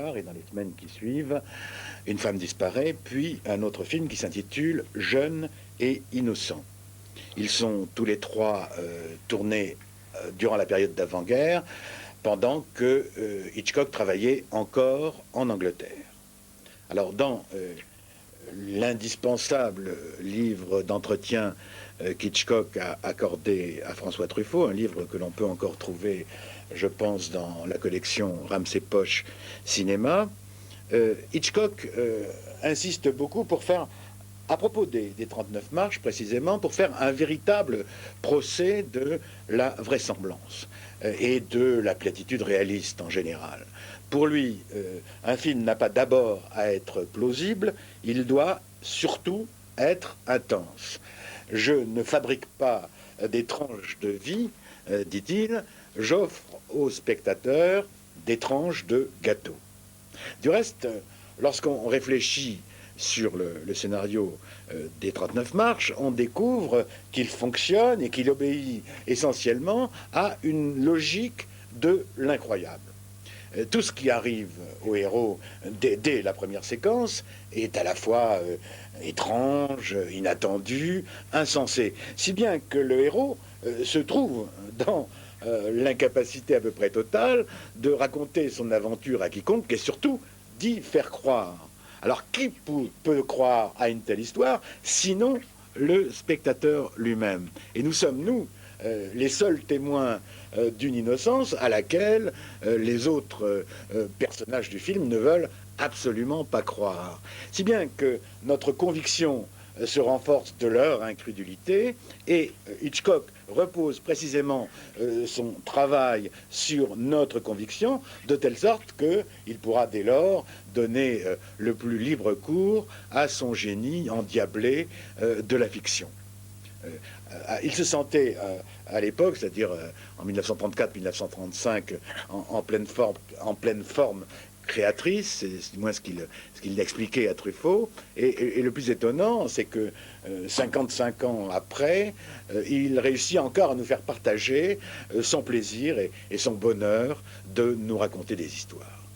soir et dans les semaines qui suivent, une femme disparaît, puis un autre film qui s'intitule Jeune et innocent. Ils sont tous les trois tournés durant la période d'avant-guerre, pendant que Hitchcock travaillait encore en Angleterre. Alors dans l'indispensable livre d'entretien qu'Hitchcock a accordé à François Truffaut, un livre que l'on peut encore trouver, je pense, dans la collection Ramsey Poche Cinéma, Hitchcock insiste beaucoup pour faire, à propos des 39 marches précisément, pour faire un véritable procès de la vraisemblance et de la platitude réaliste en général. Pour lui, un film n'a pas d'abord à être plausible, il doit surtout être intense. Je ne fabrique pas des tranches de vie, dit-il, j'offre aux spectateurs des tranches de gâteau. Du reste, lorsqu'on réfléchit sur le scénario des 39 marches, on découvre qu'il fonctionne et qu'il obéit essentiellement à une logique de l'incroyable. Tout ce qui arrive au héros dès la première séquence est à la fois étrange, inattendu, insensé. Si bien que le héros se trouve dans l'incapacité à peu près totale de raconter son aventure à quiconque et surtout d'y faire croire. Alors qui peut croire à une telle histoire sinon le spectateur lui-même? Et nous sommes, nous, les seuls témoins d'une innocence à laquelle les autres personnages du film ne veulent absolument pas croire. Si bien que notre conviction se renforce de leur incrédulité et Hitchcock repose précisément son travail sur notre conviction de telle sorte qu'il pourra dès lors donner le plus libre cours à son génie endiablé de la fiction. Il se sentait à l'époque, c'est-à-dire en 1934-1935, en pleine forme créatrice, c'est du moins ce qu'il expliquait à Truffaut, et le plus étonnant, c'est que 55 ans après, il réussit encore à nous faire partager son plaisir et son bonheur de nous raconter des histoires.